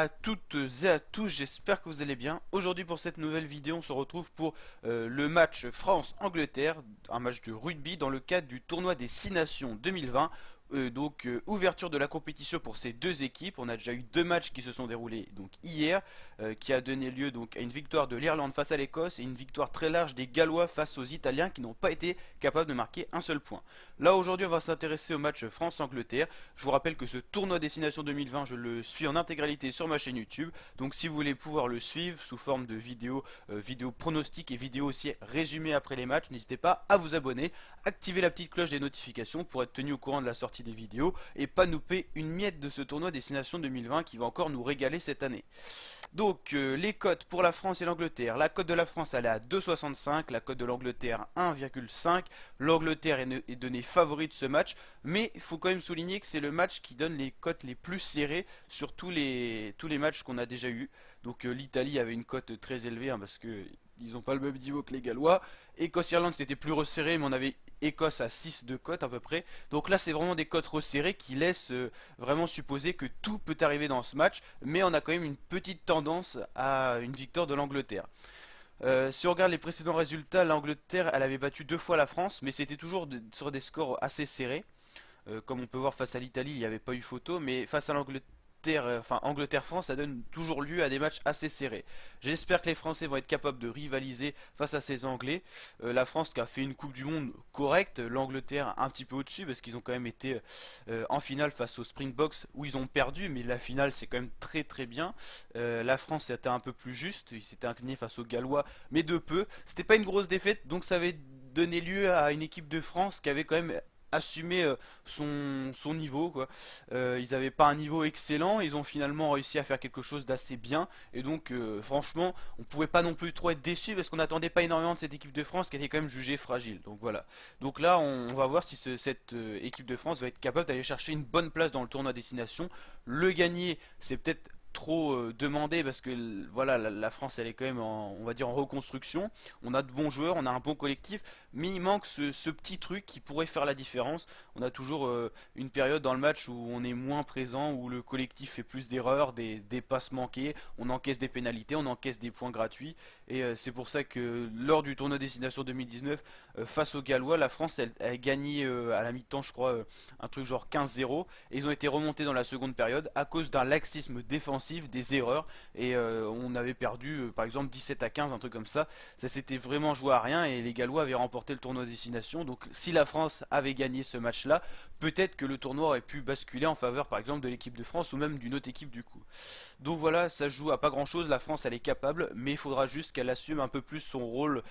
à toutes et à tous, j'espère que vous allez bien. Aujourd'hui pour cette nouvelle vidéo, on se retrouve pour le match France-Angleterre, un match de rugby dans le cadre du tournoi des 6 Nations 2020. Ouverture de la compétition pour ces deux équipes. On a déjà eu deux matchs qui se sont déroulés donc hier, qui a donné lieu donc à une victoire de l'Irlande face à l'Écosse et une victoire très large des Gallois face aux Italiens qui n'ont pas été capables de marquer un seul point. Là aujourd'hui on va s'intéresser au match France-Angleterre. Je vous rappelle que ce tournoi Destination 2020 je le suis en intégralité sur ma chaîne YouTube. Donc si vous voulez pouvoir le suivre sous forme de vidéos pronostiques et vidéos aussi résumées après les matchs, n'hésitez pas à vous abonner, activer la petite cloche des notifications pour être tenu au courant de la sortie des vidéos et pas louper une miette de ce tournoi Destination 2020 qui va encore nous régaler cette année. Donc les cotes pour la France et l'Angleterre. La cote de la France elle est à 2,65, la cote de l'Angleterre 1,5. L'Angleterre est donnée favorite de ce match, mais il faut quand même souligner que c'est le match qui donne les cotes les plus serrées sur tous les matchs qu'on a déjà eu. Donc l'Italie avait une cote très élevée parce que ils n'ont pas le même niveau que les Gallois. Écosse-Irlande c'était plus resserré, mais on avait Écosse à 6 de cote à peu près. Donc là c'est vraiment des cotes resserrées qui laissent vraiment supposer que tout peut arriver dans ce match, mais on a quand même une petite tendance à une victoire de l'Angleterre. Si on regarde les précédents résultats, l'Angleterre elle avait battu deux fois la France, mais c'était toujours sur des scores assez serrés. Comme on peut voir face à l'Italie, il n'y avait pas eu photo, mais face à l'Angleterre, enfin Angleterre-France, ça donne toujours lieu à des matchs assez serrés. J'espère que les Français vont être capables de rivaliser face à ces Anglais. La France qui a fait une Coupe du Monde correcte, l'Angleterre un petit peu au-dessus parce qu'ils ont quand même été en finale face aux Springboks où ils ont perdu, mais la finale c'est quand même très très bien. La France c'était un peu plus juste, ils s'étaient inclinés face aux Gallois, mais de peu. C'était pas une grosse défaite, donc ça avait donné lieu à une équipe de France qui avait quand même assumer son niveau quoi. Ils n'avaient pas un niveau excellent, ils ont finalement réussi à faire quelque chose d'assez bien et donc franchement on pouvait pas non plus trop être déçu parce qu'on n'attendait pas énormément de cette équipe de France qui était quand même jugée fragile. Donc voilà. Donc là on va voir si cette équipe de France va être capable d'aller chercher une bonne place dans le tournoi destination. Le gagner c'est peut-être trop demandé parce que voilà la France elle est quand même on va dire en reconstruction. On a de bons joueurs, on a un bon collectif, mais il manque ce petit truc qui pourrait faire la différence. On a toujours une période dans le match où on est moins présent, où le collectif fait plus d'erreurs, des passes manquées, on encaisse des pénalités, on encaisse des points gratuits et c'est pour ça que lors du tournoi Destination 2019 face aux Gallois, la France elle a gagné à la mi-temps je crois un truc genre 15-0 et ils ont été remontés dans la seconde période à cause d'un laxisme défensif, des erreurs et on avait perdu par exemple 17-15, un truc comme ça. Ça s'était vraiment joué à rien et les Gallois avaient remporté le tournoi destination. Donc si la France avait gagné ce match-là, peut-être que le tournoi aurait pu basculer en faveur par exemple de l'équipe de France ou même d'une autre équipe du coup. Donc voilà, ça joue à pas grand-chose. La France elle est capable, mais il faudra juste qu'elle assume un peu plus son rôle.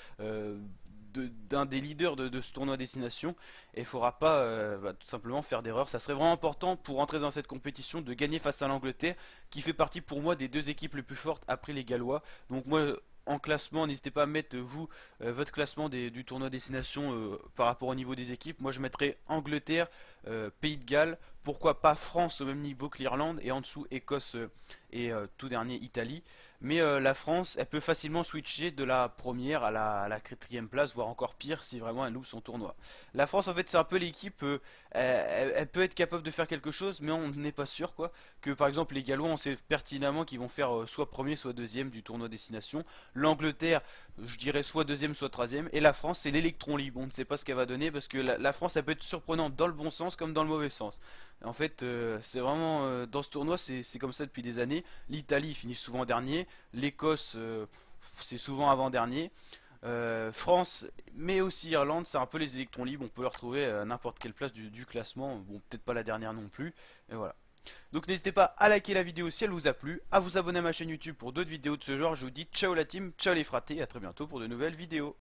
D'un des leaders de ce tournoi destination et il ne faudra pas tout simplement faire d'erreur. Ça serait vraiment important pour entrer dans cette compétition de gagner face à l'Angleterre qui fait partie pour moi des deux équipes les plus fortes après les Gallois. Donc moi en classement, n'hésitez pas à mettre vous votre classement du tournoi destination par rapport au niveau des équipes. Moi je mettrais Angleterre, Pays de Galles, pourquoi pas France au même niveau que l'Irlande et en dessous Écosse et tout dernier Italie. Mais la France, elle peut facilement switcher de la première à la quatrième place, voire encore pire si vraiment elle loupe son tournoi. La France, en fait, c'est un peu l'équipe, elle peut être capable de faire quelque chose, mais on n'est pas sûr, quoi. Que par exemple, les Gallois, on sait pertinemment qu'ils vont faire soit premier, soit deuxième du tournoi destination. L'Angleterre, je dirais soit deuxième, soit troisième. Et la France, c'est l'électron libre. On ne sait pas ce qu'elle va donner parce que la France, elle peut être surprenante dans le bon sens comme dans le mauvais sens. En fait, c'est vraiment dans ce tournoi, c'est comme ça depuis des années. L'Italie finit souvent dernier, l'Écosse c'est souvent avant-dernier. France, mais aussi Irlande, c'est un peu les électrons libres. On peut les retrouver à n'importe quelle place du classement. Bon, peut-être pas la dernière non plus. Et voilà. Donc n'hésitez pas à liker la vidéo si elle vous a plu, à vous abonner à ma chaîne YouTube pour d'autres vidéos de ce genre. Je vous dis ciao la team, ciao les fratés, et à très bientôt pour de nouvelles vidéos.